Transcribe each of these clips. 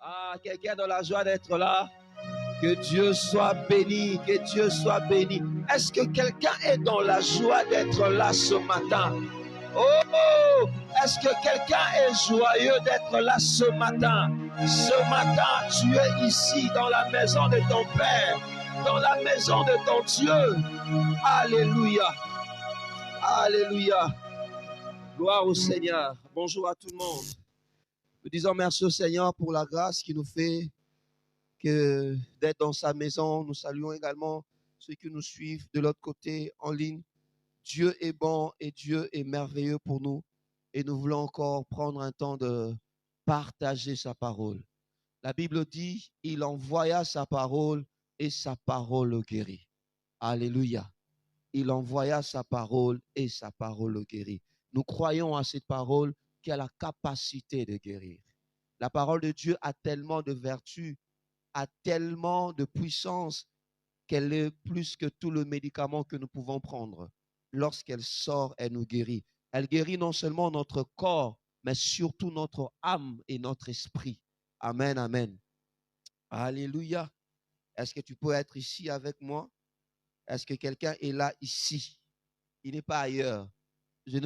Ah, quelqu'un dans la joie d'être là. Que Dieu soit béni, que Dieu soit béni. Est-ce que quelqu'un est dans la joie d'être là ce matin? Oh, est-ce que quelqu'un est joyeux d'être là ce matin? Ce matin, tu es ici dans la maison de ton Père, dans la maison de ton Dieu. Alléluia. Alléluia. Gloire au Seigneur. Bonjour à tout le monde. Nous disons merci au Seigneur pour la grâce qu'il nous fait d'être dans sa maison. Nous saluons également ceux qui nous suivent de l'autre côté en ligne. Dieu est bon et Dieu est merveilleux pour nous. Et nous voulons encore prendre un temps de partager sa parole. La Bible dit, il envoya sa parole et sa parole le guérit. Alléluia. Il envoya sa parole et sa parole le guérit. Nous croyons à cette parole qui a la capacité de guérir. La parole de Dieu a tellement de vertus, a tellement de puissance qu'elle est plus que tout le médicament que nous pouvons prendre. Lorsqu'elle sort, elle nous guérit. Elle guérit non seulement notre corps, mais surtout notre âme et notre esprit. Amen, amen. Alléluia. Est-ce que tu peux être ici avec moi? Est-ce que quelqu'un est là ici? Il n'est pas ailleurs. Nous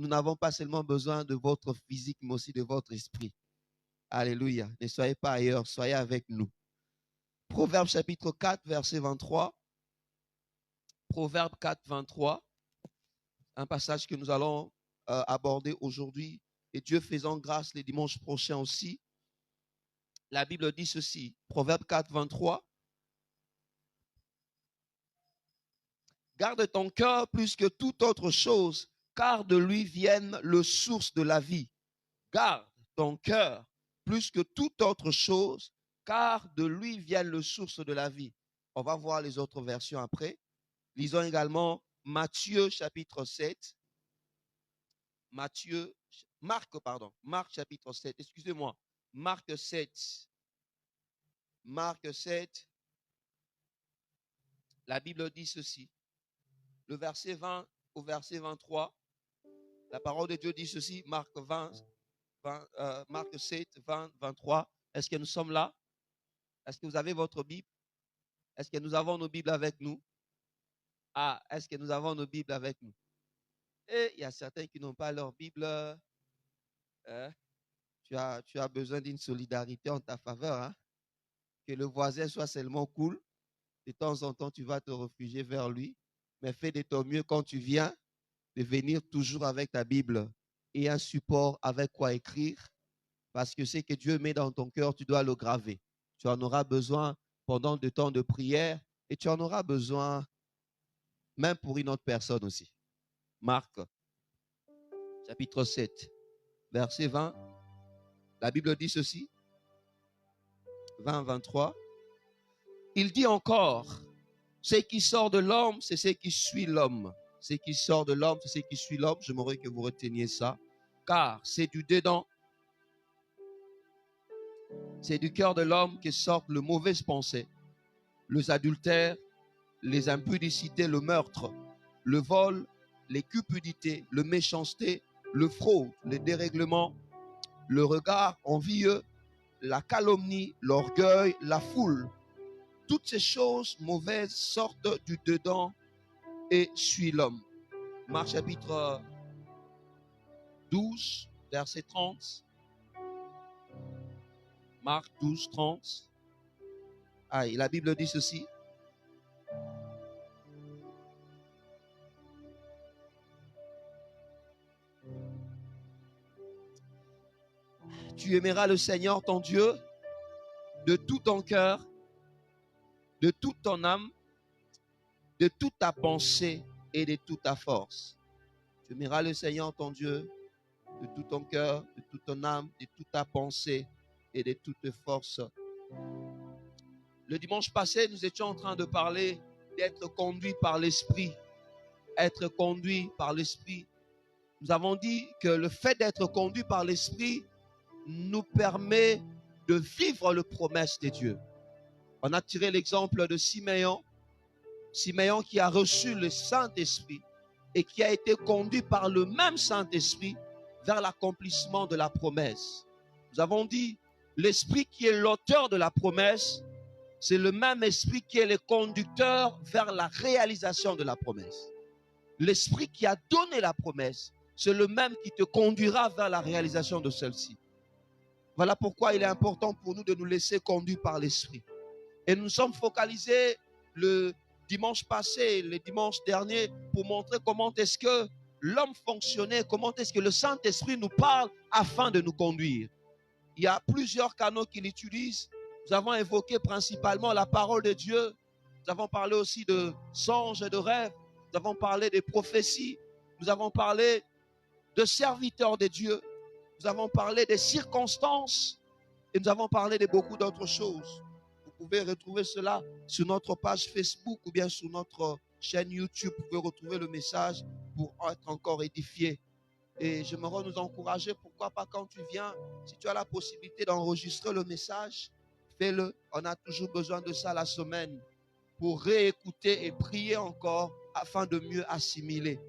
n'avons pas seulement besoin de votre physique, mais aussi de votre esprit. Alléluia. Ne soyez pas ailleurs, soyez avec nous. Proverbe chapitre 4, verset 23. Proverbe 4, 23. Un passage que nous allons aborder aujourd'hui. Et Dieu faisant grâce les dimanches prochains aussi. La Bible dit ceci. Proverbe 4, 23. Garde ton cœur plus que toute autre chose, car de lui viennent les sources de la vie. Garde ton cœur plus que toute autre chose, car de lui viennent les sources de la vie. On va voir les autres versions après. Lisons également Matthieu chapitre 7. Marc chapitre 7. Excusez-moi. Marc 7. Marc 7. La Bible dit ceci. Le verset 20 au verset 23. La parole de Dieu dit ceci. Marc 7, 20, 23. Est-ce que nous sommes là? Est-ce que vous avez votre Bible? Est-ce que nous avons nos Bibles avec nous? Ah, est-ce que nous avons nos Bibles avec nous? Et il y a certains qui n'ont pas leur Bible. Tu as besoin d'une solidarité en ta faveur. Hein? Que le voisin soit seulement cool. De temps en temps, tu vas te réfugier vers lui. Mais fais de ton mieux quand tu viens de venir toujours avec ta Bible et un support avec quoi écrire. Parce que ce que Dieu met dans ton cœur, tu dois le graver. Tu en auras besoin pendant des temps de prière et tu en auras besoin même pour une autre personne aussi. Marc, chapitre 7, verset 20. La Bible dit ceci. 20, 23. Il dit encore, ce qui sort de l'homme, c'est ce qui suit l'homme. Ce qui sort de l'homme, c'est ce qui suit l'homme. J'aimerais que vous reteniez ça. Car c'est du dedans. C'est du cœur de l'homme que sortent les mauvaises pensées, les adultères, les impudicités, le meurtre, le vol, les cupidités, le méchanceté, le fraude, le dérèglement, le regard envieux, la calomnie, l'orgueil, la foule. Toutes ces choses mauvaises sortent du dedans et suivent l'homme. Marc chapitre 12, verset 30. Marc 12, 30. Ah, la Bible dit ceci. Tu aimeras le Seigneur ton Dieu de tout ton cœur, de toute ton âme, de toute ta pensée et de toute ta force. Tu aimeras le Seigneur ton Dieu de tout ton cœur, de toute ton âme, de toute ta pensée et de toute ta force. Le dimanche passé, nous étions en train de parler d'être conduit par l'Esprit. Être conduit par l'Esprit. Nous avons dit que le fait d'être conduit par l'Esprit nous permet de vivre les promesses de Dieu. On a tiré l'exemple de Siméon. Siméon qui a reçu le Saint-Esprit et qui a été conduit par le même Saint-Esprit vers l'accomplissement de la promesse. Nous avons dit L'esprit qui est l'auteur de la promesse, c'est le même esprit qui est le conducteur vers la réalisation de la promesse. L'esprit qui a donné la promesse, c'est le même qui te conduira vers la réalisation de celle-ci. Voilà pourquoi il est important pour nous de nous laisser conduire par l'esprit. Et nous sommes focalisés le dimanche passé, le dimanche dernier, pour montrer comment est-ce que l'homme fonctionnait, comment est-ce que le Saint-Esprit nous parle afin de nous conduire. Il y a plusieurs canaux qu'il utilise. Nous avons évoqué principalement la parole de Dieu. Nous avons parlé aussi de songes et de rêves. Nous avons parlé des prophéties. Nous avons parlé de serviteurs de Dieu. Nous avons parlé des circonstances. Et nous avons parlé de beaucoup d'autres choses. Vous pouvez retrouver cela sur notre page Facebook ou bien sur notre chaîne YouTube. Vous pouvez retrouver le message pour être encore édifié. Et j'aimerais nous encourager, pourquoi pas quand tu viens, si tu as la possibilité d'enregistrer le message, fais-le. On a toujours besoin de ça la semaine pour réécouter et prier encore afin de mieux assimiler.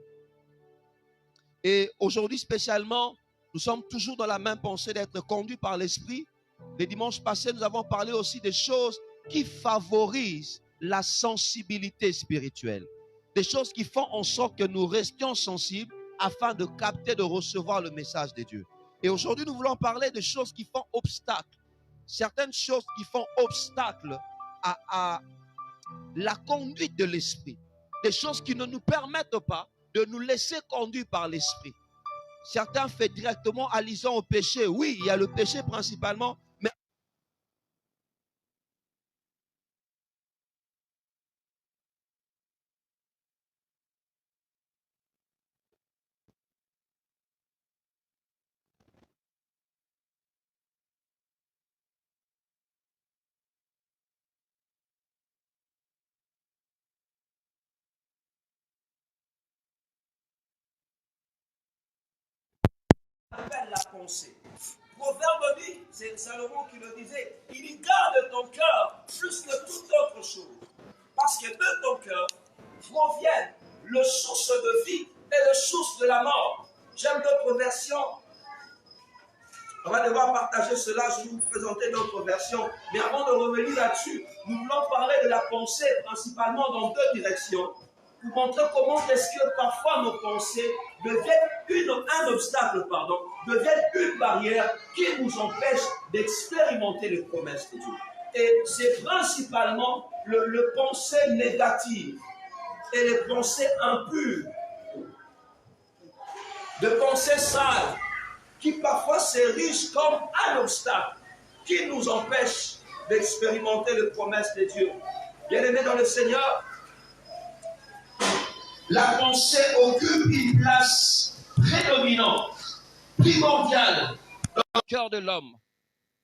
Et aujourd'hui spécialement, nous sommes toujours dans la même pensée d'être conduits par l'Esprit. Les dimanches passés, nous avons parlé aussi des choses qui favorisent la sensibilité spirituelle. Des choses qui font en sorte que nous restions sensibles afin de capter, de recevoir le message de Dieu. Et aujourd'hui, nous voulons parler des choses qui font obstacle. Certaines choses qui font obstacle à la conduite de l'Esprit. Des choses qui ne nous permettent pas de nous laisser conduire par l'Esprit. Certains font directement allusion au péché. Oui, il y a le péché principalement, mais appelle la pensée. Proverbe dit, c'est Salomon qui le disait, il y garde ton cœur plus que toute autre chose. Parce que de ton cœur proviennent le source de vie et le source de la mort. J'aime d'autres versions. On va devoir partager cela, je vais vous présenter d'autres versions. Mais avant de revenir là-dessus, nous voulons parler de la pensée principalement dans deux directions. Pour montrer comment est-ce que parfois nos pensées deviennent un obstacle, deviennent une barrière qui nous empêche d'expérimenter les promesses de Dieu. Et c'est principalement le pensée négative et les pensées impures, de pensées sales, qui parfois s'érigent comme un obstacle, qui nous empêche d'expérimenter les promesses de Dieu. Bien-aimés dans le Seigneur, la pensée occupe une place prédominante, primordiale dans le cœur de l'homme.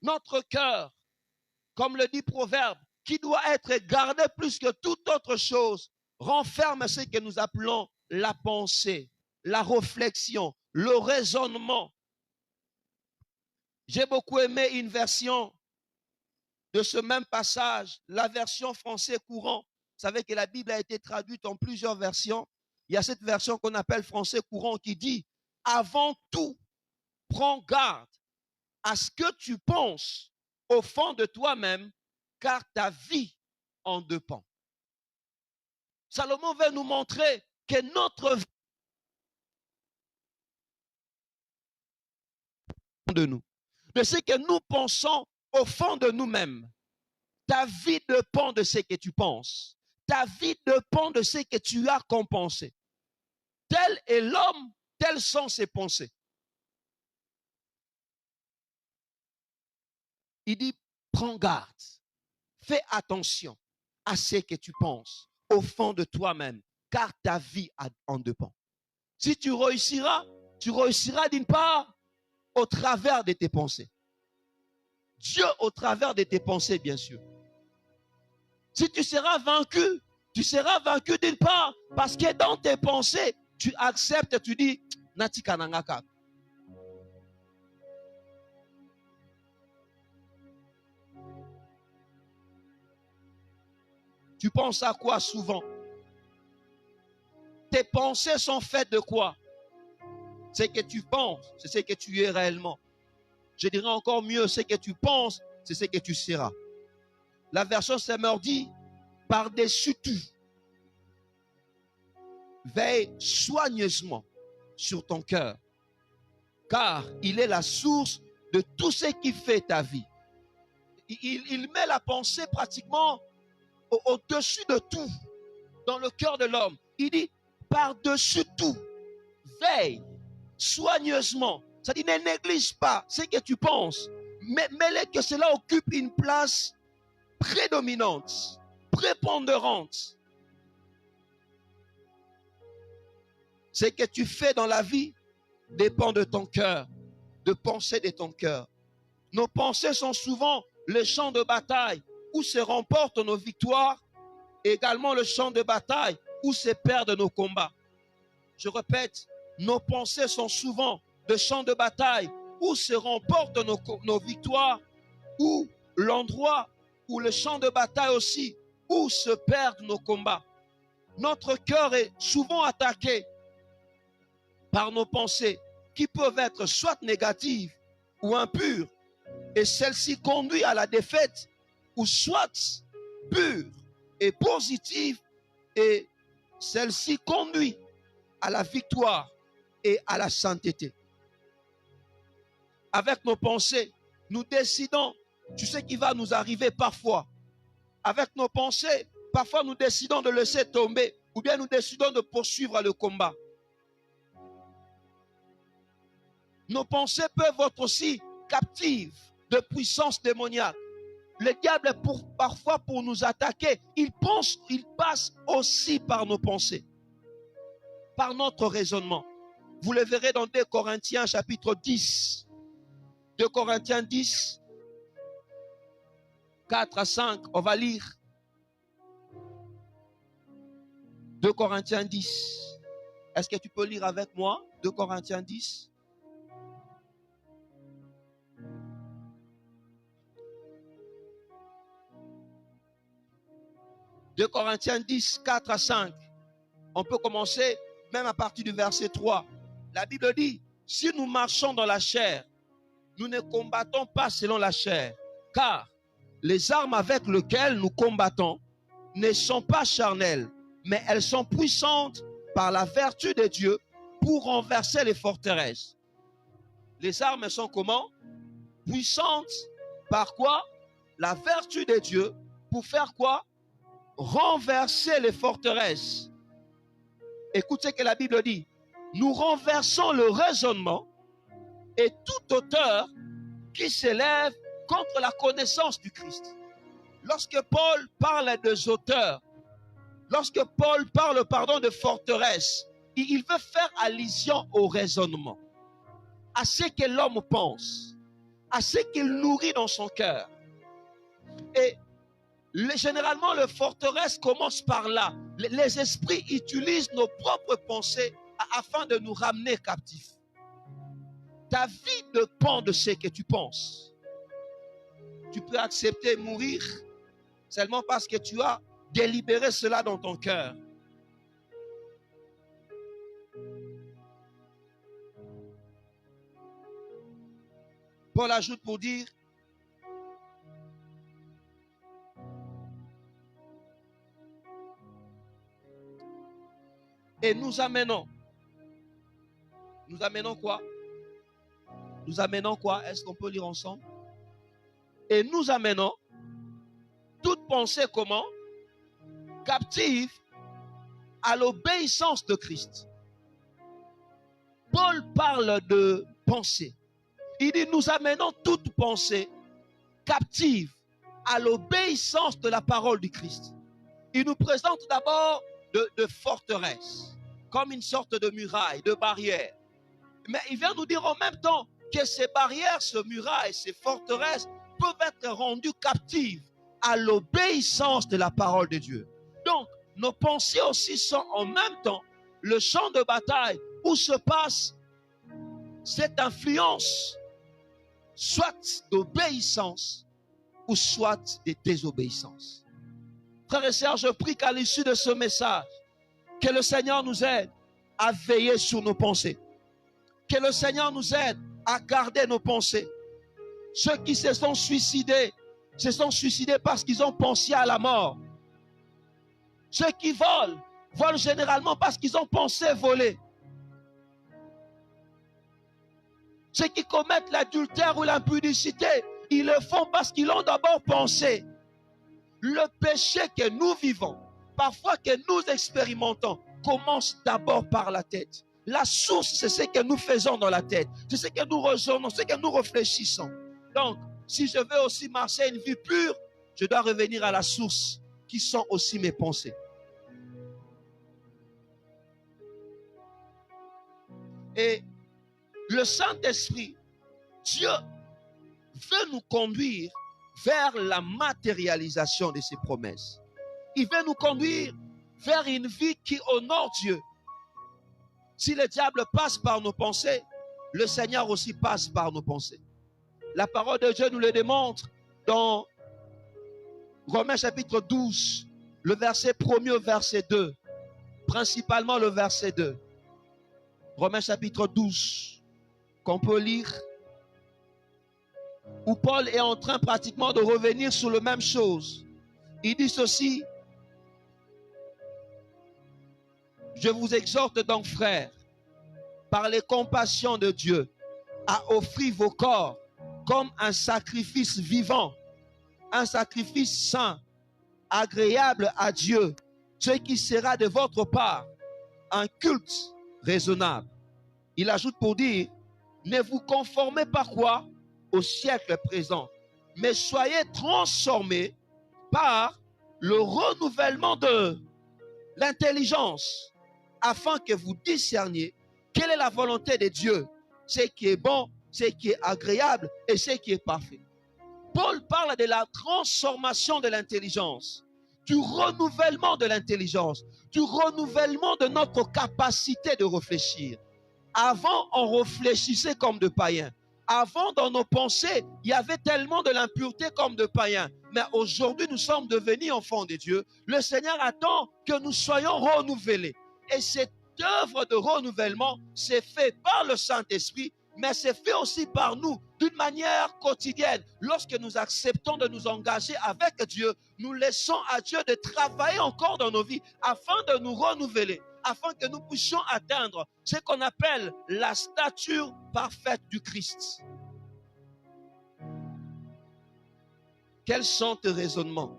Notre cœur, comme le dit Proverbe, qui doit être gardé plus que toute autre chose, renferme ce que nous appelons la pensée, la réflexion, le raisonnement. J'ai beaucoup aimé une version de ce même passage, la version français courant. Vous savez que la Bible a été traduite en plusieurs versions. Il y a cette version qu'on appelle français courant qui dit « Avant tout, prends garde à ce que tu penses au fond de toi-même, car ta vie en dépend. » Salomon veut nous montrer que notre vie de nous, de ce que nous pensons au fond de nous-mêmes. Ta vie dépend de ce que tu penses. Ta vie dépend de ce que tu as comme pensée. Tel est l'homme, telles sont ses pensées. Il dit, prends garde, fais attention à ce que tu penses au fond de toi-même, car ta vie en dépend. Si tu réussiras d'une part au travers de tes pensées. Dieu au travers de tes pensées, bien sûr. Si tu seras vaincu d'une part parce que dans tes pensées, tu acceptes, tu dis, Natika Nangaka. Tu penses à quoi souvent? Tes pensées sont faites de quoi? Ce que tu penses, c'est ce que tu es réellement. Je dirais encore mieux, ce que tu penses, c'est ce que tu seras. La version Semeur dit, par-dessus tout, veille soigneusement sur ton cœur, car il est la source de tout ce qui fait ta vie. Il met la pensée pratiquement au-dessus de tout, dans le cœur de l'homme. Il dit, par-dessus tout, veille soigneusement. Ça dit, ne néglige pas ce que tu penses, mais que cela occupe une place prédominante, prépondérante. Ce que tu fais dans la vie dépend de ton cœur, de penser de ton cœur. Nos pensées sont souvent le champ de bataille où se remportent nos victoires, et également le champ de bataille où se perdent nos combats. Je répète, nos pensées sont souvent le champ de bataille où se remportent nos victoires, ou l'endroit ou le champ de bataille aussi où se perdent nos combats. Notre cœur est souvent attaqué par nos pensées qui peuvent être soit négatives ou impures, et celle-ci conduit à la défaite, ou soit pure et positive, et celle-ci conduit à la victoire et à la sainteté. Avec nos pensées, nous décidons, tu sais qui va nous arriver parfois. Avec nos pensées, parfois nous décidons de laisser tomber, ou bien nous décidons de poursuivre le combat. Nos pensées peuvent être aussi captives de puissance démoniaque. Le diable est parfois pour nous attaquer. Il passe aussi par nos pensées, par notre raisonnement. Vous le verrez dans 2 Corinthiens chapitre 10. 2 Corinthiens 10, 4 à 5. On va lire. 2 Corinthiens 10. Est-ce que tu peux lire avec moi 2 Corinthiens 10? De Corinthiens 10, 4 à 5. On peut commencer même à partir du verset 3. La Bible dit, si nous marchons dans la chair, nous ne combattons pas selon la chair, car les armes avec lesquelles nous combattons ne sont pas charnelles, mais elles sont puissantes par la vertu de Dieu pour renverser les forteresses. Les armes sont comment? Puissantes par quoi? La vertu de Dieu pour faire quoi? Renverser les forteresses. Écoutez ce que la Bible dit. Nous renversons le raisonnement et toute hauteur qui s'élève contre la connaissance du Christ. Lorsque Paul parle des hauteurs, lorsque Paul parle, de forteresse, il veut faire allusion au raisonnement, à ce que l'homme pense, à ce qu'il nourrit dans son cœur. Et généralement, les forteresses commencent par là. Les esprits utilisent nos propres pensées afin de nous ramener captifs. Ta vie dépend de ce que tu penses. Tu peux accepter mourir seulement parce que tu as délibéré cela dans ton cœur. Paul ajoute pour dire, et nous amenons quoi? Nous amenons quoi? Est-ce qu'on peut lire ensemble? Et nous amenons toute pensée comment? Captive à l'obéissance de Christ. Paul parle de pensée. Il dit, nous amenons toute pensée captive à l'obéissance de la parole du Christ. Il nous présente d'abord de forteresses, comme une sorte de muraille, de barrière. Mais il vient nous dire en même temps que ces barrières, ces murailles, ces forteresses peuvent être rendues captives à l'obéissance de la parole de Dieu. Donc, nos pensées aussi sont en même temps le champ de bataille où se passe cette influence, soit d'obéissance ou soit de désobéissance. Frères et sœurs, je prie qu'à l'issue de ce message, que le Seigneur nous aide à veiller sur nos pensées. Que le Seigneur nous aide à garder nos pensées. Ceux qui se sont suicidés parce qu'ils ont pensé à la mort. Ceux qui volent généralement parce qu'ils ont pensé voler. Ceux qui commettent l'adultère ou l'impudicité, ils le font parce qu'ils l'ont d'abord pensé. Le péché que nous vivons, parfois que nous expérimentons, commence d'abord par la tête. La source, c'est ce que nous faisons dans la tête. C'est ce que nous raisonnons, ce que nous réfléchissons. Donc, si je veux aussi marcher une vie pure, je dois revenir à la source, qui sont aussi mes pensées. Et le Saint-Esprit, Dieu veut nous conduire vers la matérialisation de ses promesses. Il veut nous conduire vers une vie qui honore Dieu. Si le diable passe par nos pensées, le Seigneur aussi passe par nos pensées. La parole de Dieu nous le démontre dans Romains chapitre 12, le verset 1er au verset 2, principalement le verset 2. Romains chapitre 12, qu'on peut lire, où Paul est en train pratiquement de revenir sur la même chose. Il dit ceci: je vous exhorte donc, frères, par les compassions de Dieu, à offrir vos corps comme un sacrifice vivant, un sacrifice saint, agréable à Dieu, ce qui sera de votre part un culte raisonnable. Il ajoute pour dire: ne vous conformez pas quoi au siècle présent, mais soyez transformés par le renouvellement de l'intelligence, afin que vous discerniez quelle est la volonté de Dieu, ce qui est bon, ce qui est agréable et ce qui est parfait. Paul parle de la transformation de l'intelligence, du renouvellement de l'intelligence, du renouvellement de notre capacité de réfléchir. Avant, on réfléchissait comme de païens. Avant, dans nos pensées, il y avait tellement de l'impureté comme de païens. Mais aujourd'hui, nous sommes devenus enfants de Dieu. Le Seigneur attend que nous soyons renouvelés. Et cette œuvre de renouvellement, c'est fait par le Saint-Esprit, mais c'est fait aussi par nous d'une manière quotidienne. Lorsque nous acceptons de nous engager avec Dieu, nous laissons à Dieu de travailler encore dans nos vies afin de nous renouveler, afin que nous puissions atteindre ce qu'on appelle la stature parfaite du Christ. Quels sont tes raisonnements?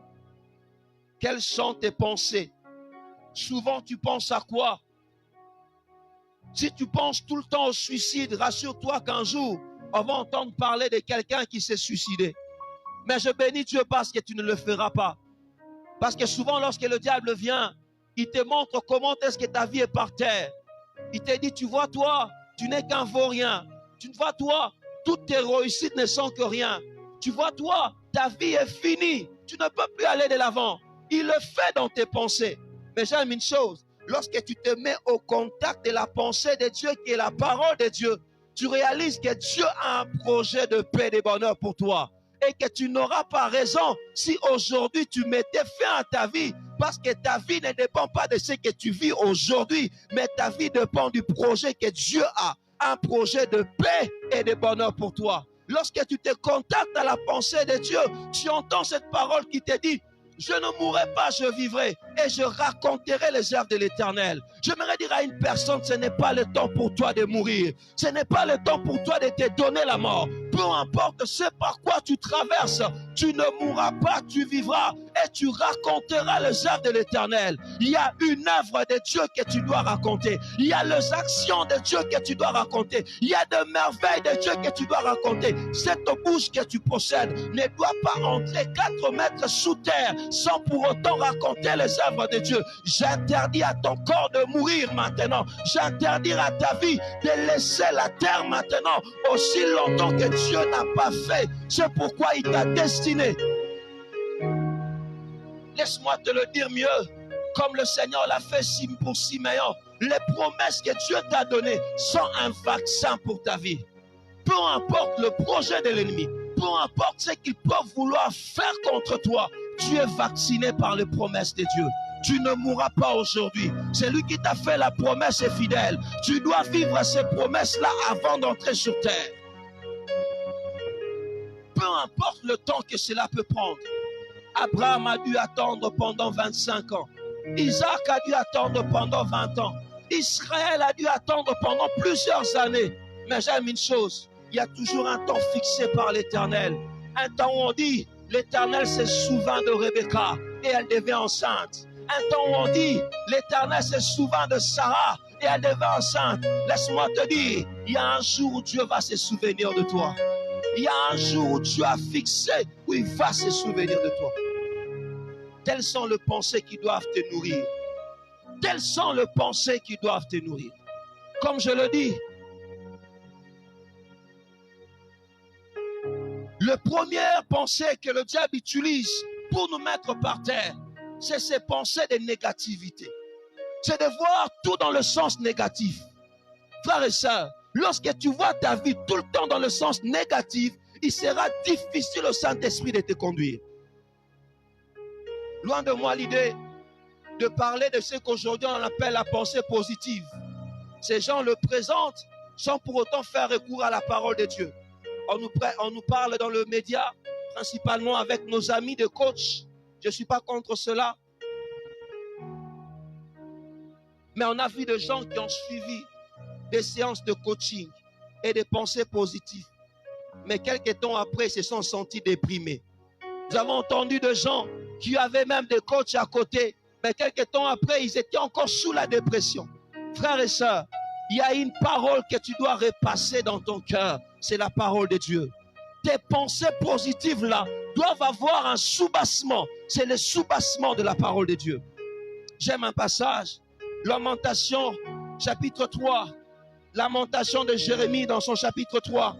Quelles sont tes pensées? Souvent, tu penses à quoi? Si tu penses tout le temps au suicide, rassure-toi qu'un jour, on va entendre parler de quelqu'un qui s'est suicidé. Mais je bénis Dieu parce que tu ne le feras pas. Parce que souvent, lorsque le diable vient, il te montre comment est-ce que ta vie est par terre. Il te dit, tu vois toi, tu n'es qu'un vaurien. Tu vois toi, toutes tes réussites ne sont que rien. Tu vois toi, ta vie est finie. Tu ne peux plus aller de l'avant. Il le fait dans tes pensées. Mais j'aime une chose. Lorsque tu te mets au contact de la pensée de Dieu, qui est la parole de Dieu, tu réalises que Dieu a un projet de paix et de bonheur pour toi. Et que tu n'auras pas raison si aujourd'hui tu mettais fin à ta vie. Parce que ta vie ne dépend pas de ce que tu vis aujourd'hui. Mais ta vie dépend du projet que Dieu a. Un projet de paix et de bonheur pour toi. Lorsque tu te contactes à la pensée de Dieu, tu entends cette parole qui te dit: je ne mourrai pas, je vivrai et je raconterai les œuvres de l'Éternel. J'aimerais dire à une personne, ce n'est pas le temps pour toi de mourir. Ce n'est pas le temps pour toi de te donner la mort. Peu importe ce par quoi tu traverses, tu ne mourras pas, tu vivras et tu raconteras les œuvres de l'Éternel. Il y a une œuvre de Dieu que tu dois raconter. Il y a les actions de Dieu que tu dois raconter. Il y a des merveilles de Dieu que tu dois raconter. Cette bouche que tu possèdes ne doit pas entrer 4 mètres sous terre sans pour autant raconter les œuvres de Dieu. J'interdis à ton corps de mourir maintenant. J'interdis à ta vie de laisser la terre maintenant aussi longtemps que Dieu n'a pas fait. C'est pourquoi il t'a destiné. Laisse-moi te le dire mieux, comme le Seigneur l'a fait pour Siméon. Les promesses que Dieu t'a données sont un vaccin pour ta vie. Peu importe le projet de l'ennemi, peu importe ce qu'ils peuvent vouloir faire contre toi, tu es vacciné par les promesses de Dieu. Tu ne mourras pas aujourd'hui. C'est lui qui t'a fait la promesse est fidèle. Tu dois vivre ces promesses-là avant d'entrer sur terre. peu importe le temps que cela peut prendre. Abraham a dû attendre pendant 25 ans. Isaac a dû attendre pendant 20 ans. Israël a dû attendre pendant plusieurs années. Mais j'aime une chose, il y a toujours un temps fixé par l'Éternel. Un temps où on dit, l'Éternel s'est souvint de Rebecca et elle devient enceinte. Un temps où on dit, l'Éternel s'est souvint de Sarah et elle devient enceinte. Laisse-moi te dire, il y a un jour où Dieu va se souvenir de toi. Il y a un jour où Dieu a fixé où il va se souvenir de toi. Telles sont les pensées qui doivent te nourrir. Telles sont les pensées qui doivent te nourrir. Comme je le dis, la première pensée que le diable utilise pour nous mettre par terre, c'est ces pensées de négativité. C'est de voir tout dans le sens négatif. Frères et sœurs, lorsque tu vois ta vie tout le temps dans le sens négatif, il sera difficile au Saint-Esprit de te conduire. Loin de moi l'idée de parler de ce qu'aujourd'hui on appelle la pensée positive. Ces gens le présentent sans pour autant faire recours à la parole de Dieu. On nous parle dans le média, principalement avec nos amis de coach. Je ne suis pas contre cela. Mais on a vu des gens qui ont suivi des séances de coaching et des pensées positives. Mais quelques temps après, ils se sont sentis déprimés. Nous avons entendu des gens qui avaient même des coachs à côté. Mais quelques temps après, ils étaient encore sous la dépression. Frères et sœurs, il y a une parole que tu dois repasser dans ton cœur. C'est la parole de Dieu. Tes pensées positives là doivent avoir un soubassement. C'est le soubassement de la parole de Dieu. J'aime un passage. Lamentation, chapitre 3. Lamentation de Jérémie dans son chapitre 3.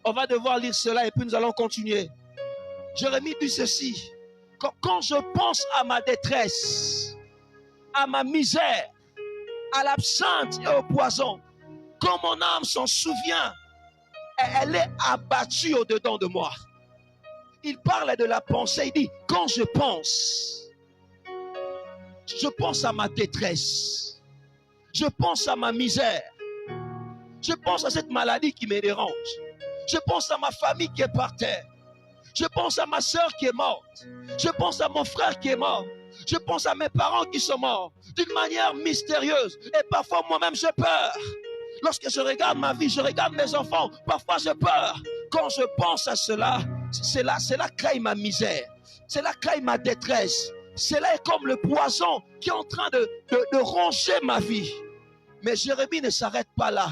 On va devoir lire cela et puis nous allons continuer. Jérémie dit ceci. Quand je pense à ma détresse, à ma misère, à l'absinthe et au poison, quand mon âme s'en souvient, elle est abattue au-dedans de moi. Il parle de la pensée, il dit, quand je pense à ma détresse, je pense à ma misère, je pense à cette maladie qui me dérange, je pense à ma famille qui est par terre, je pense à ma soeur qui est morte, je pense à mon frère qui est mort, je pense à mes parents qui sont morts d'une manière mystérieuse et parfois moi-même j'ai peur. Lorsque je regarde ma vie, je regarde mes enfants, parfois j'ai peur. Quand je pense à cela, c'est là qu'aille ma misère, c'est là qu'aille ma détresse. Cela est comme le poison qui est en train de ronger ma vie. Mais Jérémie ne s'arrête pas là.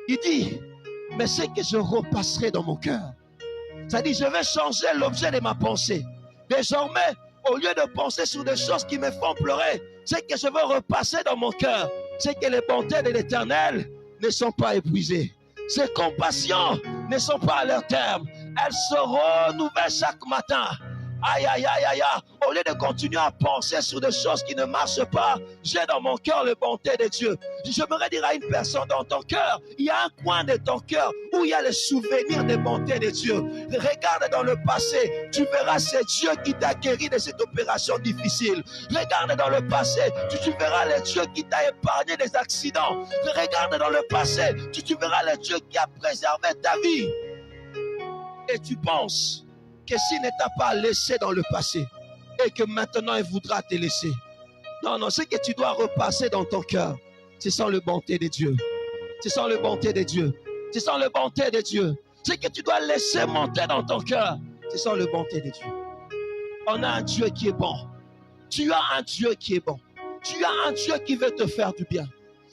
Il dit, mais c'est que je repasserai dans mon cœur. C'est-à-dire, je vais changer l'objet de ma pensée. Désormais, au lieu de penser sur des choses qui me font pleurer, c'est que je veux repasser dans mon cœur. C'est que les bontés de l'Éternel ne sont pas épuisées. Ses compassions ne sont pas à leur terme. Elles se renouvellent chaque matin. Aïe, aïe, aïe, aïe, aïe. Au lieu de continuer à penser sur des choses qui ne marchent pas, j'ai dans mon cœur les bontés de Dieu. J'aimerais dire à une personne, dans ton cœur, il y a un coin de ton cœur où il y a le souvenir des bontés de Dieu. Regarde dans le passé, tu verras c'est Dieu qui t'a guéri de cette opération difficile. Regarde dans le passé, tu verras le Dieu qui t'a épargné des accidents. Regarde dans le passé, tu verras le Dieu qui a préservé ta vie. Et tu penses que s'il ne t'a pas laissé dans le passé et que maintenant il voudra te laisser. Non, non, c'est que tu dois repasser dans ton cœur. Ce sont les bontés de Dieu. Ce sont les bontés de Dieu. Ce sont les bontés de Dieu. C'est que tu dois laisser monter dans ton cœur. Ce sont les bontés de Dieu. On a un Dieu qui est bon. Tu as un Dieu qui est bon. Tu as un Dieu qui veut te faire du bien.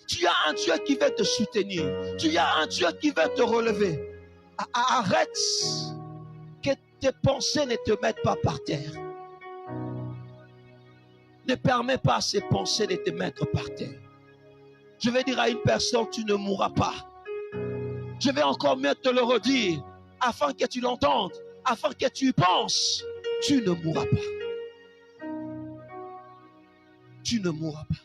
Tu as un Dieu qui veut te soutenir. Tu as un Dieu qui veut te relever. Arrête que tes pensées ne te mettent pas par terre. Ne permets pas à ces pensées de te mettre par terre. Je vais dire à une personne, tu ne mourras pas. Je vais encore mieux te le redire, afin que tu l'entendes, afin que tu y penses. Tu ne mourras pas. Tu ne mourras pas.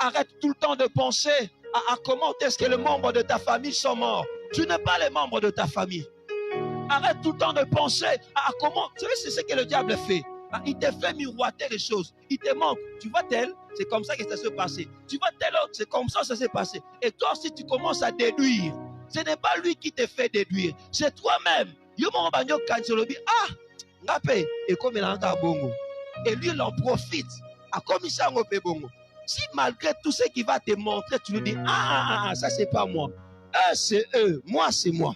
Arrête tout le temps de penser à comment est-ce que les membres de ta famille sont morts. Tu n'es pas les membres de ta famille. Arrête tout le temps de penser à comment... Tu sais, c'est ce que le diable fait. Il te fait miroiter les choses. Il te montre. Tu vois tel, c'est comme ça que ça s'est passé. Tu vois tel autre, c'est comme ça que ça s'est passé. Et toi aussi, tu commences à déduire. Ce n'est pas lui qui te fait déduire. C'est toi-même. Et lui, il en profite. Si malgré tout ce qu'il va te montrer, tu lui dis, ça c'est pas moi. Eux, c'est eux. Moi, c'est moi.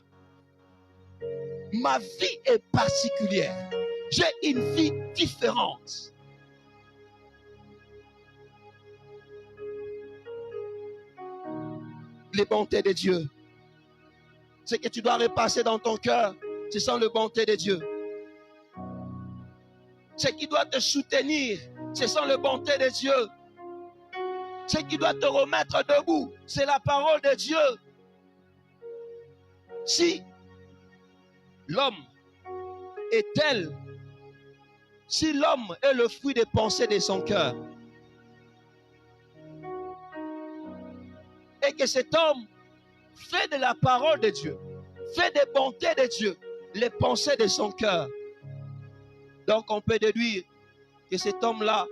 Ma vie est particulière. J'ai une vie différente. Les bontés de Dieu. Ce que tu dois repasser dans ton cœur, ce sont les bontés de Dieu. Ce qui doit te soutenir, ce sont les bontés de Dieu. Ce qui doit te remettre debout, c'est la parole de Dieu. Si l'homme est tel, si l'homme est le fruit des pensées de son cœur, et que cet homme fait de la parole de Dieu, fait des bontés de Dieu, les pensées de son cœur. Donc on peut déduire que cet homme-là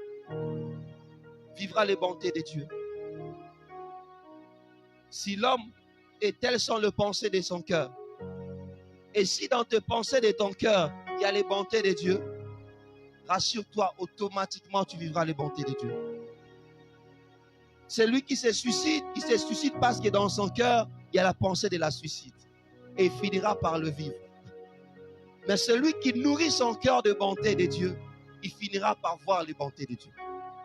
vivra les bontés de Dieu. Si l'homme est telles sont les pensées de son cœur, et si dans tes pensées de ton cœur, il y a les bontés de Dieu, rassure-toi, automatiquement tu vivras les bontés de Dieu. Celui qui se suicide parce que dans son cœur, il y a la pensée de la suicide. Et il finira par le vivre. Mais celui qui nourrit son cœur de bonté de Dieu, il finira par voir les bontés de Dieu.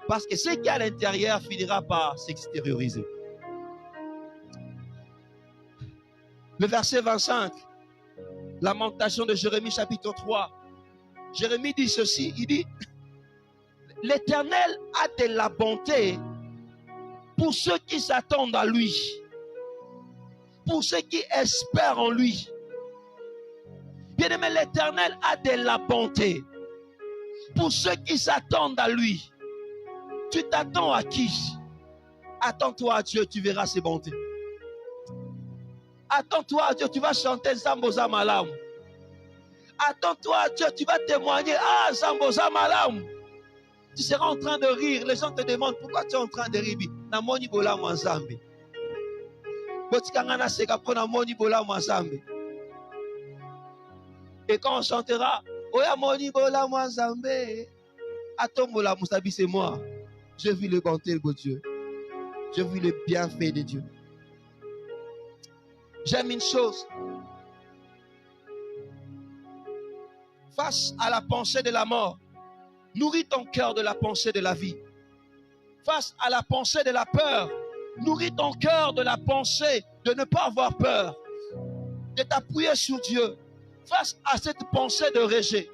Parce que ce qui est à l'intérieur finira par s'extérioriser. Le verset 25, Lamentation de Jérémie chapitre 3. Jérémie dit ceci, il dit, l'Éternel a de la bonté pour ceux qui s'attendent à lui, pour ceux qui espèrent en lui. Bien-aimé, l'Éternel a de la bonté pour ceux qui s'attendent à lui. Tu t'attends à qui? Attends-toi à Dieu, tu verras ses bontés. Attends-toi à Dieu, tu vas chanter Zamboza Malam. Attends-toi à Dieu, tu vas témoigner, Zamboza Malam. Tu seras en train de rire. Les gens te demandent pourquoi tu es en train de rire. Namoni bola mwanzambe. Botikangana seka pona moni bola mwanzambe. Et quand on chantera, Oya moni bola mwanzambe. Atombola musabi, c'est moi. Je vis le bonté de Dieu. Je vis le bienfait de Dieu. J'aime une chose. Face à la pensée de la mort, nourris ton cœur de la pensée de la vie. Face à la pensée de la peur, nourris ton cœur de la pensée de ne pas avoir peur, de t'appuyer sur Dieu. Face à cette pensée de rejet,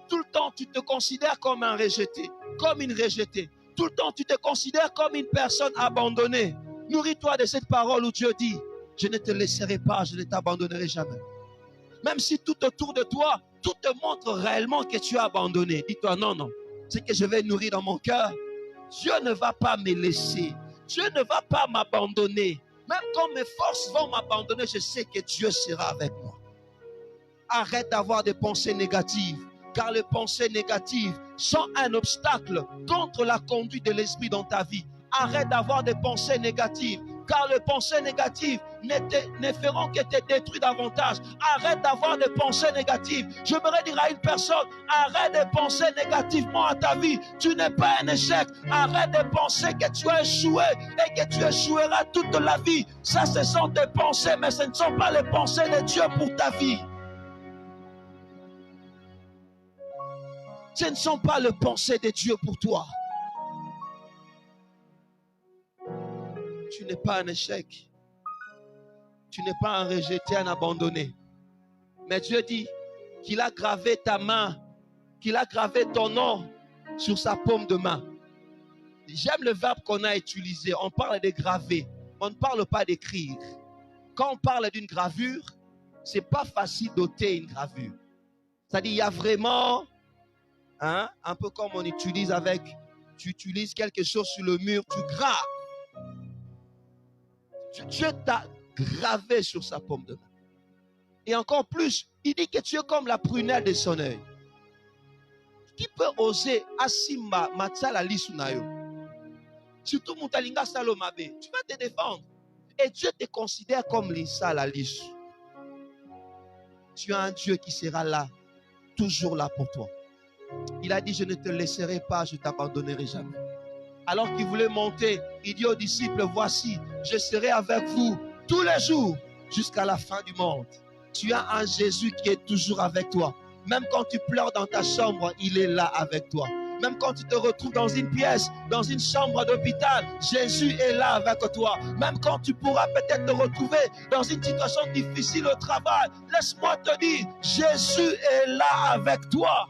tout le temps tu te considères comme un rejeté, comme une rejetée. Tout le temps tu te considères comme une personne abandonnée. Nourris-toi de cette parole où Dieu dit, je ne te laisserai pas, je ne t'abandonnerai jamais. Même si tout autour de toi, tout te montre réellement que tu es abandonné. Dis-toi, non, non. C'est que je vais nourrir dans mon cœur. Dieu ne va pas me laisser. Dieu ne va pas m'abandonner. Même quand mes forces vont m'abandonner, je sais que Dieu sera avec moi. Arrête d'avoir des pensées négatives. Car les pensées négatives sont un obstacle contre la conduite de l'esprit dans ta vie. Arrête d'avoir des pensées négatives. Car les pensées négatives ne feront que te détruire davantage. Arrête d'avoir des pensées négatives. Je voudrais dire à une personne, arrête de penser négativement à ta vie. Tu n'es pas un échec. Arrête de penser que tu as échoué et que tu échoueras toute la vie. Ça, ce sont des pensées, mais ce ne sont pas les pensées de Dieu pour ta vie. Ce ne sont pas les pensées de Dieu pour toi. Tu n'es pas un échec. Tu n'es pas un rejeté, un abandonné. Mais Dieu dit qu'il a gravé ta main, qu'il a gravé ton nom sur sa paume de main. J'aime le verbe qu'on a utilisé. On parle de graver. On ne parle pas d'écrire. Quand on parle d'une gravure, ce n'est pas facile d'ôter une gravure. C'est-à-dire, il y a vraiment, un peu comme on utilise avec, tu utilises quelque chose sur le mur, tu graves. Dieu t'a gravé sur sa paume de main. Et encore plus, il dit que tu es comme la prunelle de son œil. Qui peut oser Asimba Matsala Lisunayo? Surtout Moutalinga Salomabe. Tu vas te défendre. Et Dieu te considère comme l'Issa à la liche. Tu as un Dieu qui sera là, toujours là pour toi. Il a dit, je ne te laisserai pas, je ne t'abandonnerai jamais. Alors qu'il voulait monter, il dit aux disciples, voici, je serai avec vous tous les jours jusqu'à la fin du monde. Tu as un Jésus qui est toujours avec toi. Même quand tu pleures dans ta chambre, il est là avec toi. Même quand tu te retrouves dans une pièce, dans une chambre d'hôpital, Jésus est là avec toi. Même quand tu pourras peut-être te retrouver dans une situation difficile au travail, laisse-moi te dire, Jésus est là avec toi.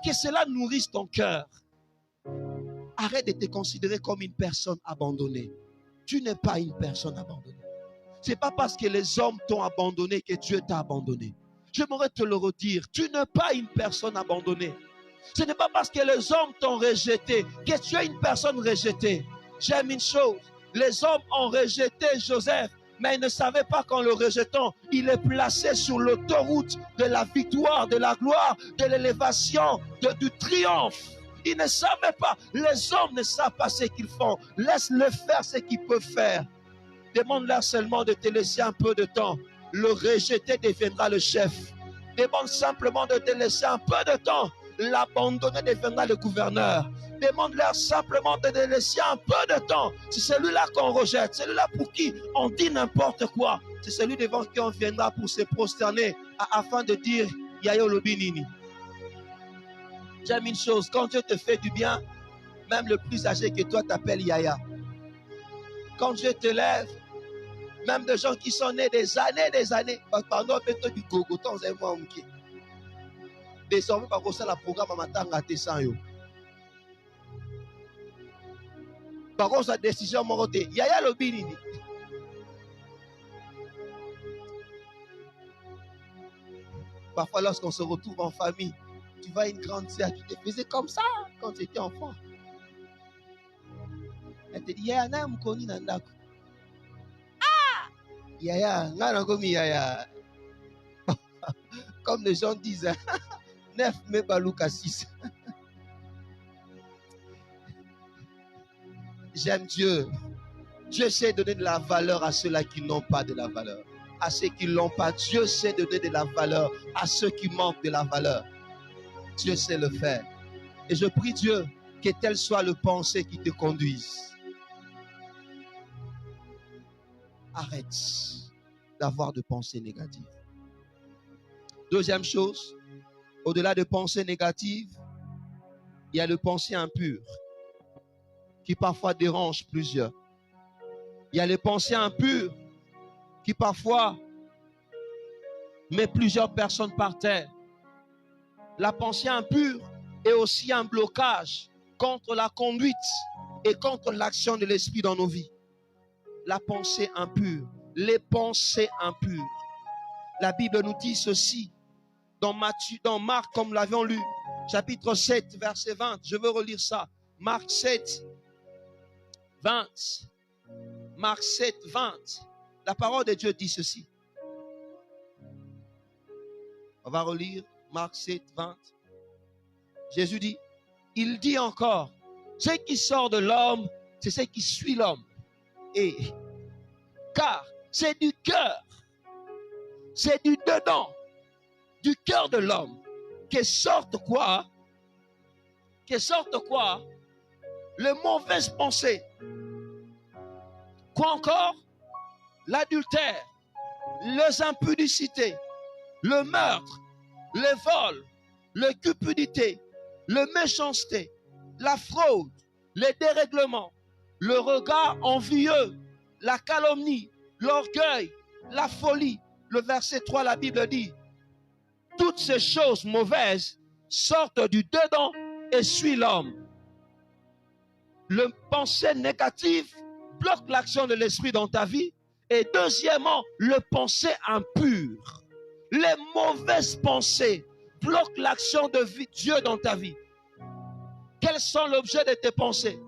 Que cela nourrisse ton cœur. Arrête de te considérer comme une personne abandonnée. Tu n'es pas une personne abandonnée. Ce n'est pas parce que les hommes t'ont abandonné que Dieu t'a abandonné. J'aimerais te le redire. Tu n'es pas une personne abandonnée. Ce n'est pas parce que les hommes t'ont rejeté que tu es une personne rejetée. J'aime une chose. Les hommes ont rejeté Joseph, mais ils ne savaient pas qu'en le rejetant, il est placé sur l'autoroute de la victoire, de la gloire, de l'élévation, du triomphe. Ils ne savaient pas. Les hommes ne savent pas ce qu'ils font. Laisse-le faire ce qu'ils peuvent faire. Demande-leur seulement de te laisser un peu de temps. Le rejeté deviendra le chef. Demande simplement de te laisser un peu de temps. L'abandonné deviendra le gouverneur. Demande-leur simplement de te laisser un peu de temps. C'est celui-là qu'on rejette. Celui-là pour qui on dit n'importe quoi. C'est celui devant qui on viendra pour se prosterner afin de dire Yayo Lobinini. J'aime une chose. Quand Dieu te fait du bien, même le plus âgé que toi t'appelle Yaya. Quand Dieu te lève, même des gens qui sont nés des années, pendant que du gogo, tant et moi, désormais, par contre, la programme à matanga te sans yo. Par contre, sa décision, mon côté, Yaya Lobinini. Parfois, lorsqu'on se retrouve en famille, tu vois une grande sœur qui te faisait comme ça quand tu étais enfant. Elle te dit, Yaya, n'a m'koni nandako. Yaya, n'a komi Yaya. Comme les gens disent, 9 mais Balouka 6. J'aime Dieu. Dieu sait donner de la valeur à ceux-là qui n'ont pas de la valeur. À ceux qui ne l'ont pas, Dieu sait donner de la valeur à ceux qui manquent de la valeur. Dieu sait le faire. Et je prie Dieu que tel soit le pensée qui te conduise. Arrête d'avoir de pensées négatives. Deuxième chose, au-delà de pensées négatives, il y a le pensée impure qui parfois dérange plusieurs. Il y a les pensées impures qui parfois met plusieurs personnes par terre. La pensée impure est aussi un blocage contre la conduite et contre l'action de l'esprit dans nos vies. La pensée impure, les pensées impures. La Bible nous dit ceci dans Marc, comme nous l'avions lu, chapitre 7, verset 20. Je veux relire ça. Marc 7, 20. Marc 7, 20. La parole de Dieu dit ceci. On va relire Marc 7, 20. Jésus dit, il dit encore, ce qui sort de l'homme, c'est ce qui suit l'homme. Et car c'est du cœur, c'est du dedans, du cœur de l'homme, que sortent quoi? Que sortent quoi? Les mauvaises pensées. Quoi encore? L'adultère, les impudicités, le meurtre, les vols, la cupidité, la méchanceté, la fraude, les dérèglements, le regard envieux, la calomnie, l'orgueil, la folie. Le verset 3, la Bible dit, toutes ces choses mauvaises sortent du dedans et suivent l'homme. Le pensée négative bloque l'action de l'esprit dans ta vie. Et deuxièmement, le pensée impure. Les mauvaises pensées bloquent l'action de Dieu dans ta vie. Quels sont l'objet de tes pensées?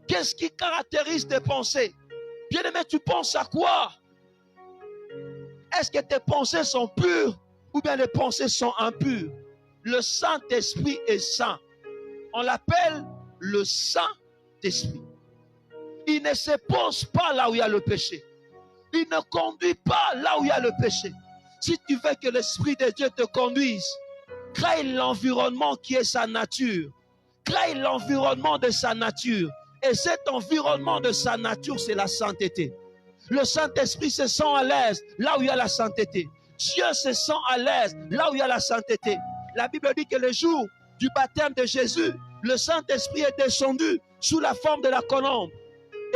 Qu'est-ce qui caractérise tes pensées? Bien-aimé, tu penses à quoi? Est-ce que tes pensées sont pures ou bien les pensées sont impures? Le Saint-Esprit est saint. On l'appelle le Saint-Esprit. Il ne se pose pas là où il y a le péché. Il ne conduit pas là où il y a le péché. Si tu veux que l'Esprit de Dieu te conduise, crée l'environnement qui est sa nature. Crée l'environnement de sa nature. Et cet environnement de sa nature, c'est la sainteté. Le Saint-Esprit se sent à l'aise là où il y a la sainteté. Dieu se sent à l'aise là où il y a la sainteté. La Bible dit que le jour du baptême de Jésus, le Saint-Esprit est descendu sous la forme de la colombe.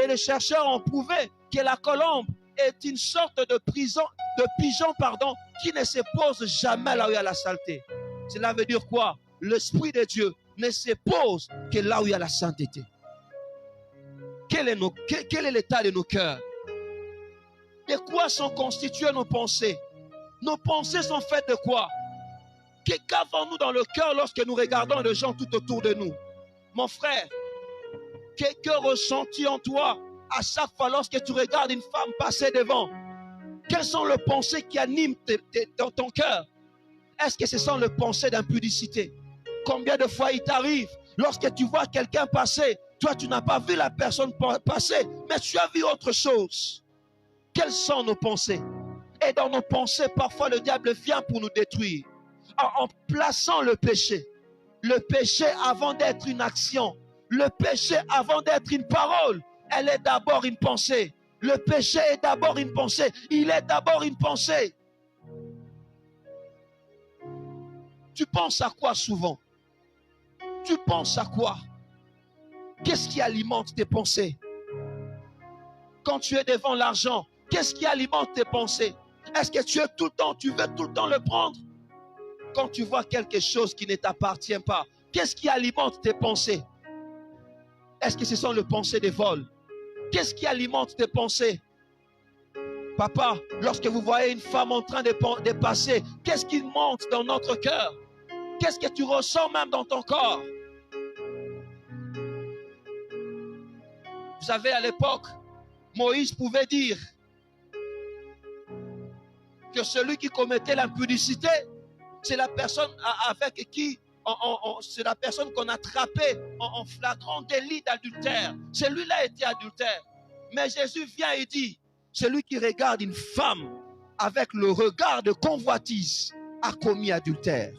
Et les chercheurs ont prouvé que la colombe est une sorte de pigeon, qui ne se pose jamais là où il y a la saleté. Cela veut dire quoi? L'Esprit de Dieu ne se pose que là où il y a la sainteté. Quel est l'état de nos cœurs? De quoi sont constituées nos pensées? Nos pensées sont faites de quoi? Qu'avons-nous dans le cœur lorsque nous regardons les gens tout autour de nous? Mon frère, que ressens-tu en toi à chaque fois lorsque tu regardes une femme passer devant? Quelles sont les pensées qui animent dans ton cœur? Est-ce que ce sont les pensées d'impudicité? Combien de fois il t'arrive, lorsque tu vois quelqu'un passer, toi tu n'as pas vu la personne passer, mais tu as vu autre chose. Quelles sont nos pensées? Et dans nos pensées, parfois le diable vient pour nous détruire. En plaçant le péché avant d'être une action, le péché avant d'être une parole, elle est d'abord une pensée. Le péché est d'abord une pensée. Il est d'abord une pensée. Tu penses à quoi souvent? Tu penses à quoi? Qu'est-ce qui alimente tes pensées? Quand tu es devant l'argent, qu'est-ce qui alimente tes pensées? Est-ce que tu veux tout le temps le prendre? Quand tu vois quelque chose qui ne t'appartient pas, qu'est-ce qui alimente tes pensées? Est-ce que ce sont les pensées de vol? Qu'est-ce qui alimente tes pensées? Papa, lorsque vous voyez une femme en train de passer, qu'est-ce qui monte dans notre cœur? Qu'est-ce que tu ressens même dans ton corps? Vous savez, à l'époque, Moïse pouvait dire que celui qui commettait l'impudicité, c'est la personne avec qui c'est la personne qu'on attrapait en flagrant délit d'adultère. Celui-là était adultère. Mais Jésus vient et dit, celui qui regarde une femme avec le regard de convoitise a commis adultère.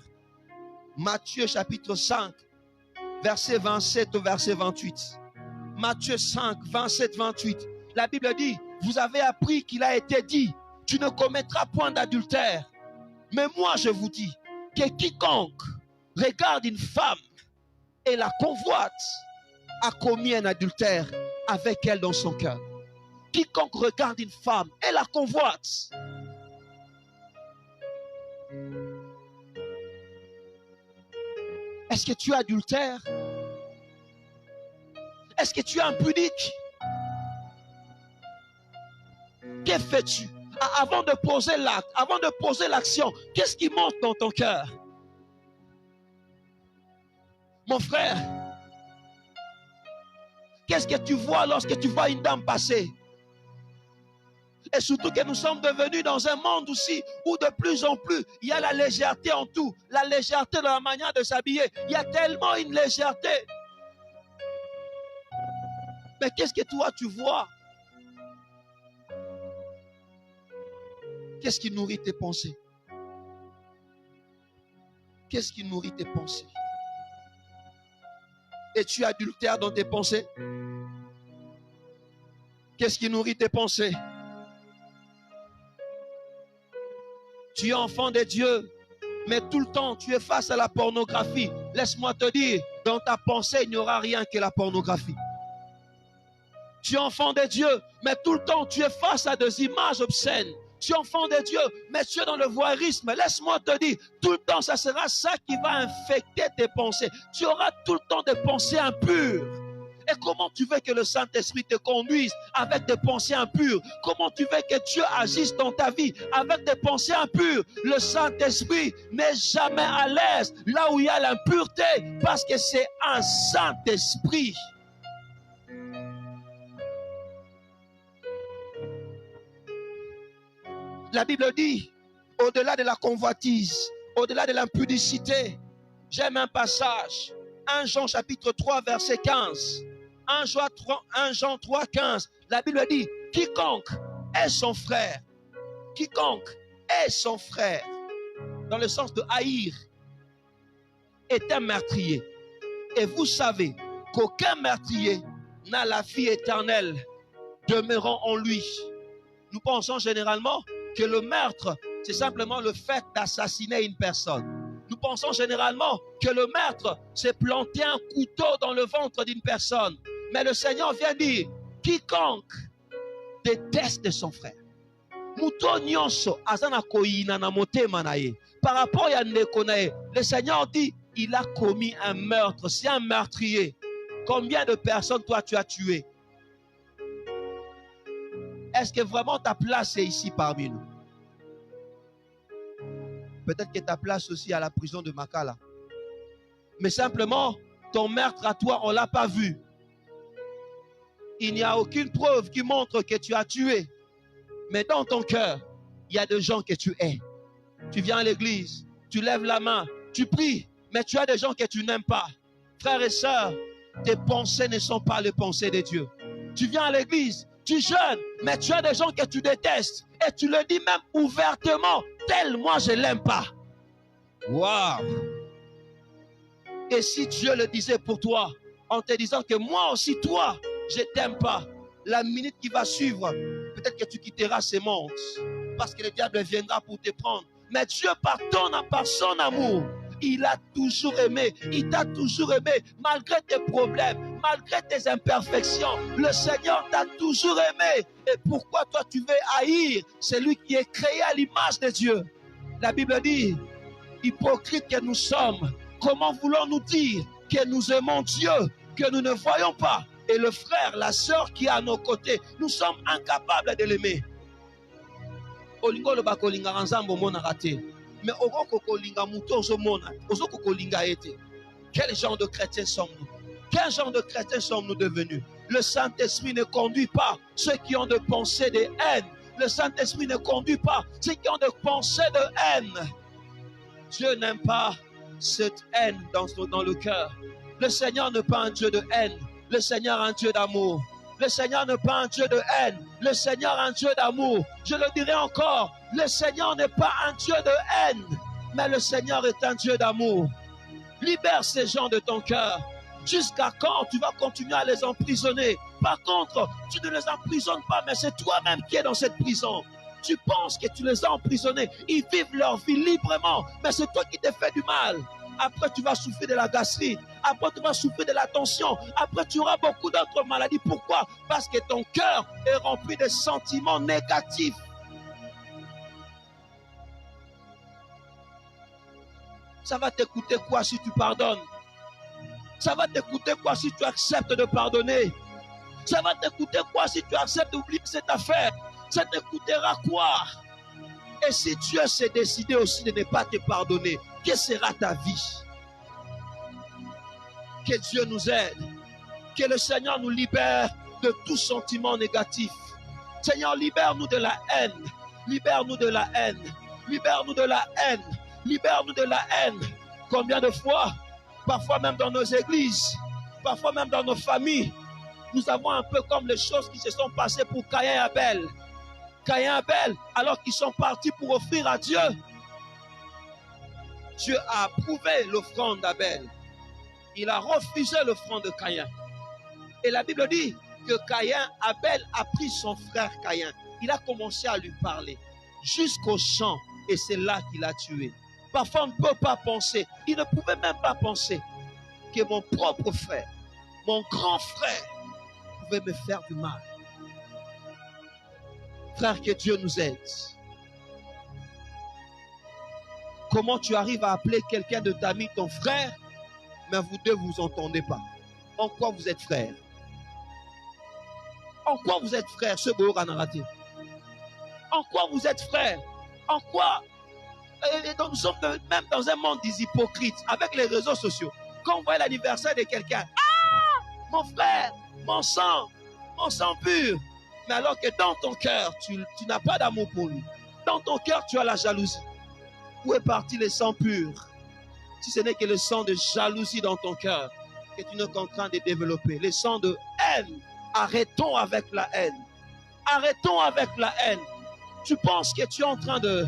Matthieu chapitre 5, verset 27 au verset 28. Matthieu 5, 27, 28. La Bible dit, vous avez appris qu'il a été dit, tu ne commettras point d'adultère. Mais moi je vous dis que quiconque regarde une femme et la convoite a commis un adultère avec elle dans son cœur. Quiconque regarde une femme et la convoite. Est-ce que tu es adultère? Est-ce que tu es impudique? Que fais-tu? Avant de poser l'acte, avant de poser l'action, qu'est-ce qui monte dans ton cœur? Mon frère, qu'est-ce que tu vois lorsque tu vois une dame passer? Et surtout que nous sommes devenus dans un monde aussi où de plus en plus, il y a la légèreté en tout. La légèreté dans la manière de s'habiller. Il y a tellement une légèreté. Mais qu'est-ce que toi tu vois? Qu'est-ce qui nourrit tes pensées? Qu'est-ce qui nourrit tes pensées? Es-tu adultère dans tes pensées? Qu'est-ce qui nourrit tes pensées? Tu es enfant de Dieu, mais tout le temps tu es face à la pornographie. Laisse-moi te dire, dans ta pensée, il n'y aura rien que la pornographie. Tu es enfant de Dieu, mais tout le temps tu es face à des images obscènes. Tu es enfant de Dieu, mais tu es dans le voyeurisme. Laisse-moi te dire, tout le temps, ça sera ça qui va infecter tes pensées. Tu auras tout le temps des pensées impures. Et comment tu veux que le Saint-Esprit te conduise avec des pensées impures? Comment tu veux que Dieu agisse dans ta vie avec des pensées impures? Le Saint-Esprit n'est jamais à l'aise là où il y a l'impureté, parce que c'est un Saint-Esprit. La Bible dit, au-delà de la convoitise, au-delà de l'impudicité, j'aime un passage, 1 Jean chapitre 3 verset 15. 1 Jean 3, 15, la Bible dit, quiconque est son frère, quiconque est son frère, dans le sens de haïr, est un meurtrier. Et vous savez qu'aucun meurtrier n'a la vie éternelle demeurant en lui. Nous pensons généralement que le meurtre, c'est simplement le fait d'assassiner une personne. Nous pensons généralement que le meurtre, c'est planter un couteau dans le ventre d'une personne. Mais le Seigneur vient dire, quiconque déteste son frère. Par rapport à Nekonae, le Seigneur dit, il a commis un meurtre. C'est un meurtrier. Combien de personnes toi tu as tué? Est-ce que vraiment ta place est ici parmi nous? Peut-être que ta place aussi à la prison de Makala. Mais simplement, ton meurtre à toi, on ne l'a pas vu. Il n'y a aucune preuve qui montre que tu as tué. Mais dans ton cœur, il y a des gens que tu hais. Tu viens à l'église, tu lèves la main, tu pries, mais tu as des gens que tu n'aimes pas. Frères et sœurs, tes pensées ne sont pas les pensées de Dieu. Tu viens à l'église, tu jeûnes, mais tu as des gens que tu détestes. Et tu le dis même ouvertement, tel moi je ne l'aime pas. Waouh! Et si Dieu le disait pour toi, en te disant que moi aussi, toi, je ne t'aime pas, la minute qui va suivre, peut-être que tu quitteras ces mondes, parce que le diable viendra pour te prendre. Mais Dieu, par son amour, il a toujours aimé, il t'a toujours aimé, malgré tes problèmes, malgré tes imperfections. Le Seigneur t'a toujours aimé. Et pourquoi toi tu veux haïr celui qui est créé à l'image de Dieu? La Bible dit, hypocrite que nous sommes, comment voulons-nous dire que nous aimons Dieu, que nous ne voyons pas? Et le frère, la sœur qui est à nos côtés, nous sommes incapables de l'aimer. Mais quel genre de chrétiens sommes-nous? Quel genre de chrétiens sommes-nous devenus? Le Saint-Esprit ne conduit pas ceux qui ont des pensées de haine. Le Saint-Esprit ne conduit pas ceux qui ont des pensées de haine. Dieu n'aime pas cette haine dans le cœur. Le Seigneur n'est pas un Dieu de haine. Le Seigneur est un Dieu d'amour. Le Seigneur n'est pas un Dieu de haine. Le Seigneur est un Dieu d'amour. Je le dirai encore. Le Seigneur n'est pas un Dieu de haine. Mais le Seigneur est un Dieu d'amour. Libère ces gens de ton cœur. Jusqu'à quand tu vas continuer à les emprisonner? Par contre, tu ne les emprisonnes pas, mais c'est toi-même qui es dans cette prison. Tu penses que tu les as emprisonnés. Ils vivent leur vie librement, mais c'est toi qui t'es fait du mal. Après, tu vas souffrir de la gastrite. Après, tu vas souffrir de la tension. Après, tu auras beaucoup d'autres maladies. Pourquoi? Parce que ton cœur est rempli de sentiments négatifs. Ça va t'écouter quoi si tu pardonnes? Ça va t'écouter quoi si tu acceptes de pardonner? Ça va t'écouter quoi si tu acceptes d'oublier cette affaire? Ça t'écoutera quoi? Et si Dieu s'est décidé aussi de ne pas te pardonner, quelle sera ta vie? Que Dieu nous aide. Que le Seigneur nous libère de tout sentiment négatif. Seigneur, libère-nous de la haine. Libère-nous de la haine. Libère-nous de la haine. Libère-nous de la haine. Combien de fois, parfois même dans nos églises, parfois même dans nos familles, nous avons un peu comme les choses qui se sont passées pour Caïn et Abel. Caïn et Abel, alors qu'ils sont partis pour offrir à Dieu, Dieu a approuvé l'offrande d'Abel. Il a refusé l'offrande de Caïn. Et la Bible dit que Abel a pris son frère Caïn. Il a commencé à lui parler jusqu'au champ et c'est là qu'il a tué. Parfois on ne peut pas penser, il ne pouvait même pas penser que mon propre frère, mon grand frère, pouvait me faire du mal. Frère, que Dieu nous aide. Comment tu arrives à appeler quelqu'un de ta famille ton frère, mais vous deux vous entendez pas? En quoi vous êtes frères? En quoi vous êtes frères, ce beau ranaraté? En quoi vous êtes frères? En quoi? Nous sommes même dans un monde des hypocrites avec les réseaux sociaux. Quand on voit l'anniversaire de quelqu'un, ah, mon frère, mon sang pur. Mais alors que dans ton cœur, tu n'as pas d'amour pour lui. Dans ton cœur, tu as la jalousie. Où est parti le sang pur? Si ce n'est que le sang de jalousie dans ton cœur. que tu n'es qu'en train de développer. Les sons de haine. Arrêtons avec la haine. Arrêtons avec la haine. Tu penses que tu es en train de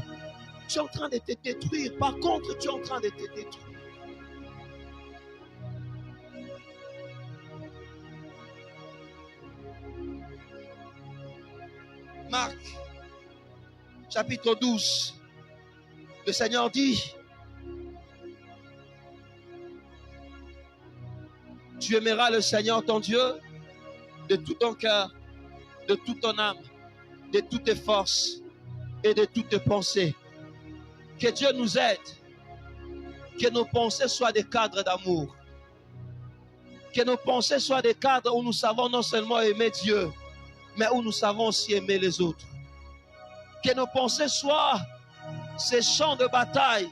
te détruire. Par contre, tu es en train de te détruire. Marc, chapitre 12. Le Seigneur dit, tu aimeras le Seigneur ton Dieu de tout ton cœur, de toute ton âme, de toutes tes forces et de toutes tes pensées. Que Dieu nous aide, que nos pensées soient des cadres d'amour, que nos pensées soient des cadres où nous savons non seulement aimer Dieu, mais où nous savons aussi aimer les autres. Que nos pensées soient ces champs de bataille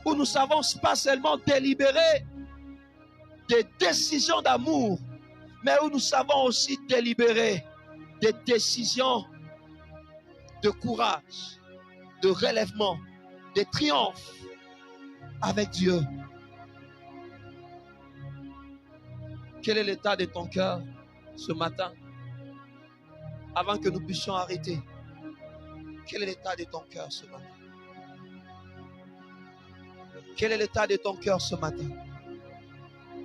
où nous savons pas seulement délibérer des décisions d'amour, mais où nous savons aussi délibérer des décisions de courage, de relèvement, de triomphe avec Dieu. Quel est l'état de ton cœur ce matin? Avant que nous puissions arrêter, quel est l'état de ton cœur ce matin? Quel est l'état de ton cœur ce matin?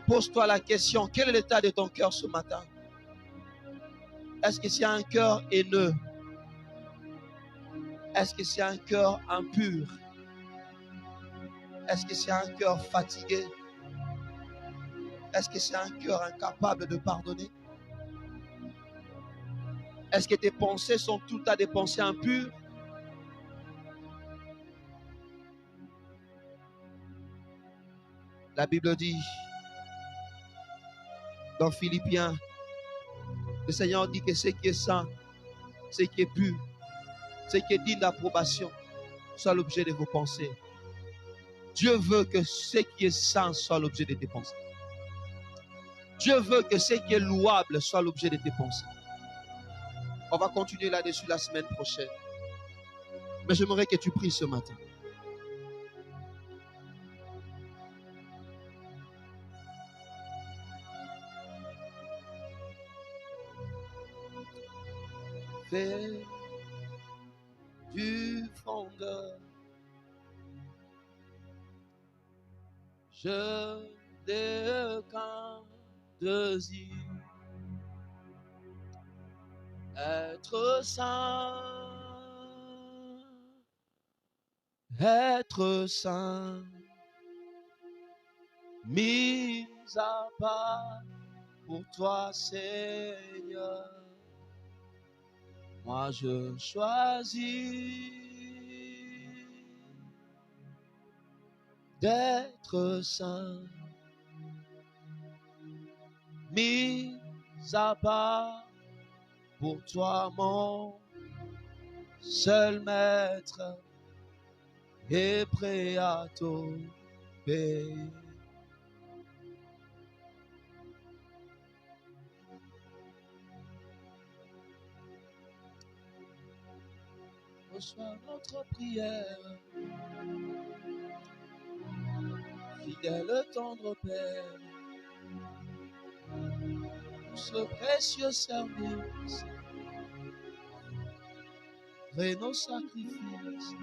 Pose-toi la question, quel est l'état de ton cœur ce matin? Est-ce que c'est un cœur haineux? Est-ce que c'est un cœur impur? Est-ce que c'est un cœur fatigué? Est-ce que c'est un cœur incapable de pardonner? Est-ce que tes pensées sont toutes à des pensées impures? La Bible dit dans Philippiens, le Seigneur dit que ce qui est saint, ce qui est pur, ce qui est digne d'approbation, soit l'objet de vos pensées. Dieu veut que ce qui est saint soit l'objet de tes pensées. Dieu veut que ce qui est louable soit l'objet de tes pensées. On va continuer là-dessus la semaine prochaine. Mais j'aimerais que tu pries ce matin. Fais du fondeur, je n'ai qu'un désir, être saint, mis à part pour toi, Seigneur. Moi je choisis d'être saint, mis à part pour toi, mon seul maître, et prêt à t'obéir. Reçois notre prière, fidèle tendre Père, pour ce précieux service, et nos sacrifices.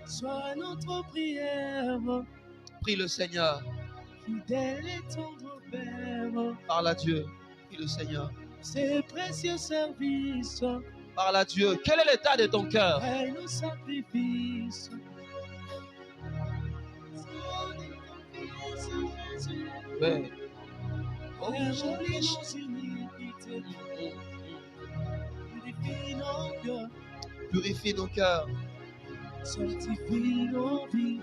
Sois notre prière. Prie le Seigneur. Fidèle et tendre Père. Parle à Dieu. Prie le Seigneur. Ces précieux services. Parle à Dieu. Quel est l'état de ton cœur? Et nos sacrifices. Oui. Oh, purifie nos cœurs. Purifie nos cœurs. Sanctifie nos vies.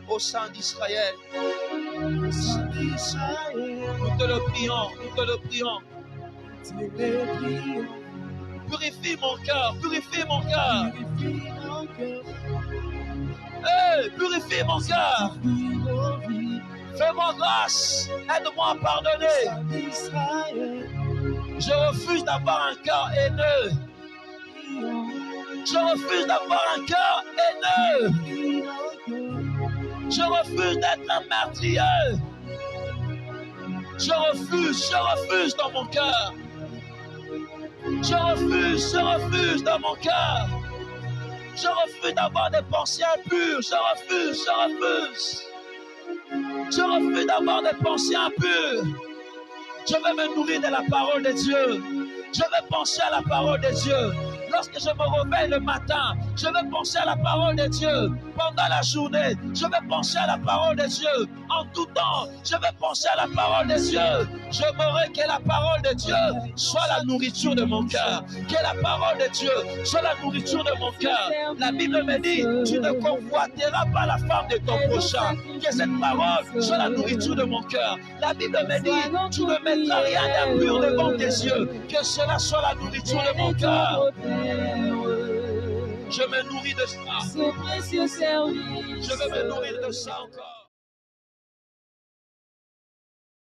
Au sein d'Israël. Au sein d'Israël. Nous te le prions. Nous te le prions. Nous te le prions. Purifie mon cœur. Purifie mon cœur. Purifie mon cœur. Hey, purifie mon cœur. Fais-moi grâce. Aide-moi à pardonner. Je refuse d'avoir un cœur haineux. Je refuse d'avoir un cœur haineux. Je refuse d'être un meurtrier. Je refuse dans mon cœur. Je refuse dans mon cœur. Je refuse d'avoir des pensées impures. Je refuse. Je refuse d'avoir des pensées impures. Je vais me nourrir de la parole de Dieu. Je vais penser à la parole de Dieu. Lorsque je me réveille le matin, je vais penser à la parole de Dieu. Pendant la journée, je vais penser à la parole de Dieu. En tout temps, je vais penser à la parole de Dieu. J'aimerais que la parole de Dieu soit la nourriture de mon cœur. Que la parole de Dieu soit la nourriture de mon cœur. La Bible me dit, tu ne convoiteras pas la femme de ton prochain. Que cette parole soit la nourriture de mon cœur. La Bible me dit, tu ne mettras rien d'impur devant tes yeux. Que cela soit la nourriture de mon cœur. Je me nourris de ça. Je vais me nourrir de ça encore.